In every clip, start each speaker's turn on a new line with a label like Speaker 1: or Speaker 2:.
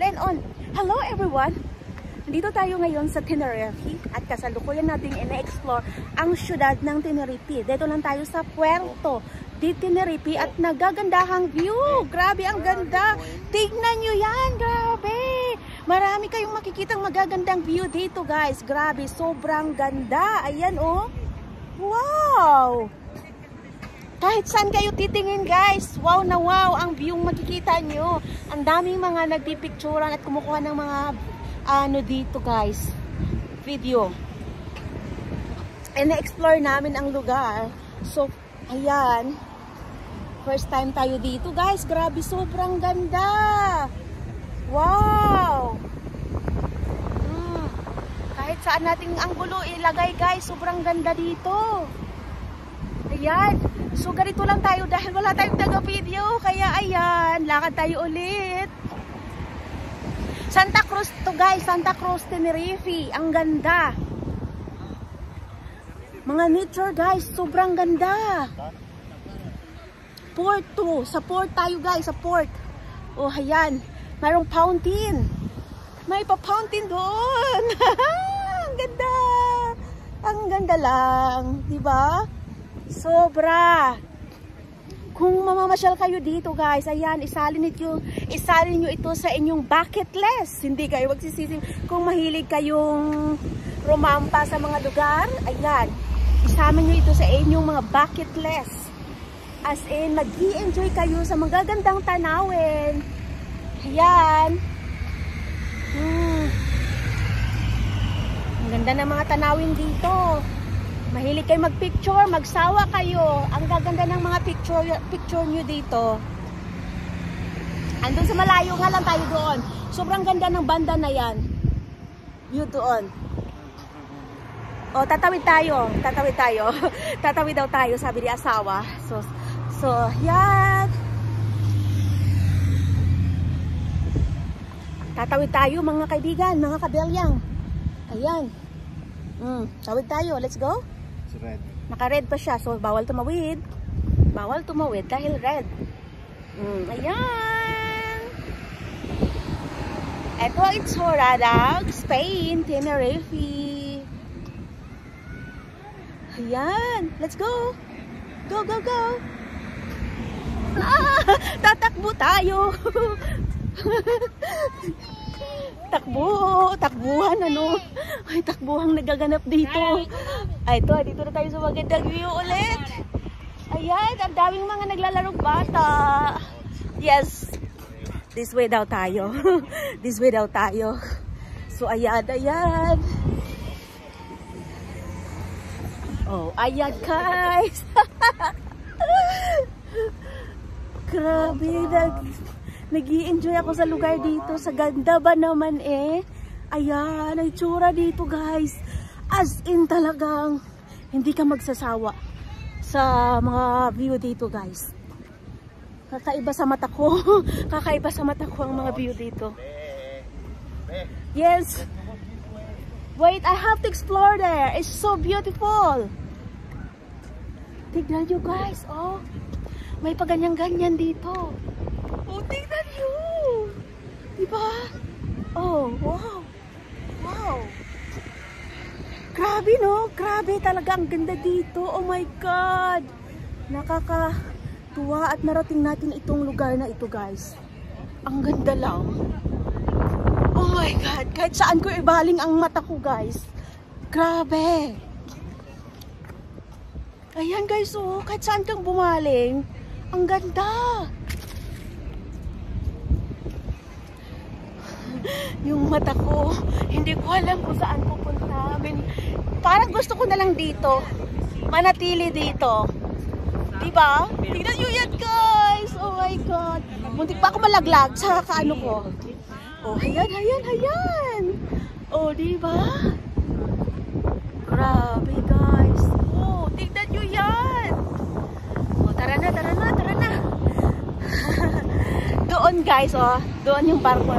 Speaker 1: Then on. Hello everyone! Nandito tayo ngayon sa Tenerife at kasalukuyan nating ina-explore ang syudad ng Tenerife. Dito lang tayo sa Puerto de Tenerife at nagagandahang view. Grabe, ang ganda. Tignan nyo yan, grabe. Marami kayong makikitang magagandang view dito, guys. Grabe, sobrang ganda. Ayan, oh. Wow! Kahit saan kayo titingin, guys, wow na wow ang view makikita nyo. Ang daming mga nagpipicturan at kumukuha ng mga ano dito, guys, video. And na-explore namin ang lugar. So, ayan. First time tayo dito, guys. Grabe, sobrang ganda. Wow! Kahit saan nating anggulo ilagay, guys, sobrang ganda dito. Ayan. So, ganito lang tayo dahil wala tayong taga-video. Kaya, ayan, lakad tayo ulit. Santa Cruz to, guys. Santa Cruz, Tenerife. Ang ganda. Mga nature, guys. Sobrang ganda. Port to. Sa port tayo, guys. Sa port. Oh, ayan. Mayroong fountain. May pa-fountain doon. Ang ganda. Ang ganda lang. Diba? Sobra. Kung mamamasyal kayo dito, guys, ayan, isalin nyo ito sa inyong bucket list. Hindi kayo magsisisi. Kung mahilig kayong rumampa sa mga lugar, ayan, isama nyo ito sa inyong mga bucket list. As in, mag-i-enjoy kayo sa magagandang tanawin. Ayan. Ang ganda ng mga tanawin dito. Mahilig kayo mag-picture, magsawa kayo. Ang gaganda ng mga picture nyo dito. Andun sa malayo nga lang tayo doon. Sobrang ganda ng banda na yan. View doon. O, tatawid tayo. Tatawid tayo. Tatawid daw tayo, sabi ni asawa. So, yan. Tatawid tayo, mga kaibigan, mga kabelyang. Ayan. Tawid tayo. Let's go.
Speaker 2: Red.
Speaker 1: Naka-red pa siya. So, bawal tumawid. Bawal tumawid dahil red. Ayan. Ito, it's Horadag, Spain, Tenerife. Ayan. Let's go. Go, go, go. Tatakbo tayo. Takbuhan, ano. Ay, takbuhang nagaganap dito. Ay, dito na tayo sa magandang view ulit. Ayan, ang daming mga naglalarong bata. Yes, this way daw tayo. This way daw tayo. So, ayan. Oh, ayan, guys. Grabe, nag-i-enjoy ako sa lugar dito. Sa ganda ba naman eh. Ayan, ay tsura dito, guys. As in talagang hindi ka magsasawa sa mga view dito, guys. Kakaiba sa mata ko. Kakaiba sa mata ko ang mga view dito. Yes. Wait, I have to explore there. It's so beautiful. Tignan nyo, guys. Oh, may paganyan-ganyan dito. Oh, tignan nyo. Diba? Oh, wow. Wow. Grabe, no? Grabe talaga. Ang ganda dito. Oh my God. Nakakatuwa at narating natin itong lugar na ito, guys. Ang ganda lang. Oh my God. Kahit saan ko ibaling ang mata ko, guys. Grabe. Ayan, guys, oh. Kahit saan kang bumaling. Ang ganda. Yung mata ko, hindi ko alam kung saan pupunta. Parang gusto ko na lang dito. Manatili dito. Diba? Tignan nyo yan, guys. Oh my God. Muntik pa ako malaglag sa kaano ko. Oh, ayan. Oh, diba? Grabe, guys. Oh, tignan nyo yan. Oh, tara na. Doon, guys, oh. Doon yung barko.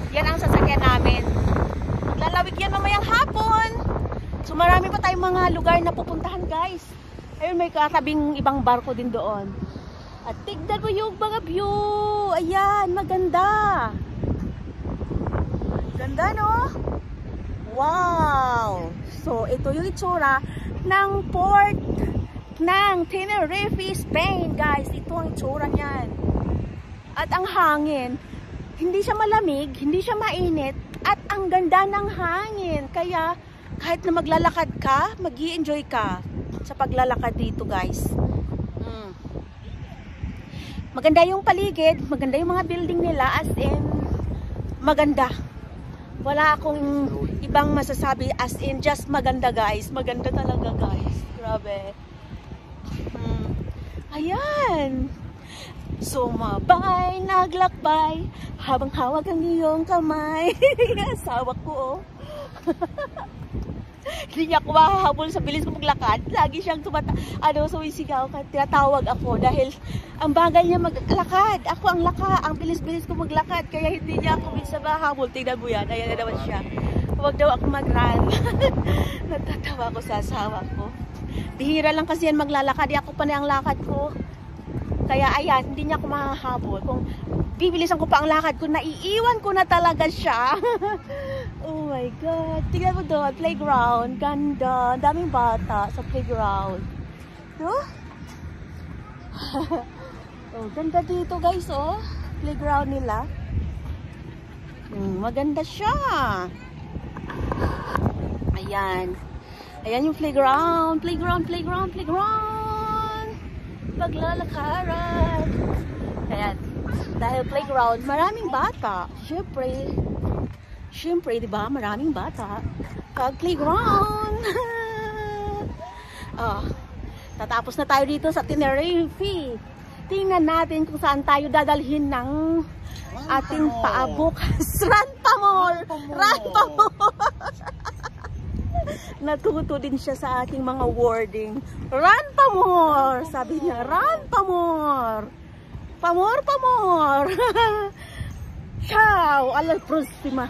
Speaker 1: Yan ang sasakyan namin. Lalawig yan mamayang hapon. So marami pa tayong mga lugar na pupuntahan, guys. Ayun, may katabing ibang barko din doon. At tignan mo yung mga view. Ayan, maganda. ganda, no? Wow! So, ito yung itsura ng port ng Tenerife, Spain, guys. Ito ang itsura niyan. At ang hangin, hindi siya malamig, hindi siya mainit, at ang ganda ng hangin. Kaya, kahit na maglalakad ka, mag-i-enjoy ka sa paglalakad dito, guys. Maganda yung paligid, maganda yung mga building nila, as in, maganda. Wala akong ibang masasabi, as in, just maganda, guys. Maganda talaga, guys. Grabe. Ayan. Sumabay, naglakbay, habang hawak ang iyong kamay. Asawa ko, oh. Hindi niya ako mahahabol sa bilis ko maglakad. Lagi siyang sumisigaw. Tinatawag ako dahil ang bagal niya maglakad. Ako ang bilis-bilis ko maglakad. Kaya hindi niya ako minsan mahahabol. Tingnan mo yan. Ayan na naman siya. Huwag daw ako mag-run. Natatawa ko sa asawa ko. Bihira lang kasi yan maglalakad. Ako pa na ang lakad ko. Kaya ayan, hindi niya ako mahahabol. Kung bibilisan ko pa ang lakad ko, naiiwan ko na talaga siya. Oh my God. Tingnan mo doon, playground. Ganda. Daming bata sa playground. No? Oh, ganda dito, guys, oh. Playground nila. Maganda siya. Ayan. Ayan yung playground. Playground. Paglalakaran. Ayan. Dahil playground, maraming bata. Siyempre, di ba? Maraming bata. Pag playground. Tatapos na tayo dito sa Tenerife. Tingnan natin kung saan tayo dadalhin ng ating paabukas. Ranpamor! Natuto din siya sa ating mga wording. Ranpamor! Sabi niya, Ranpamor! Pamor! Ciao! Alla prossima!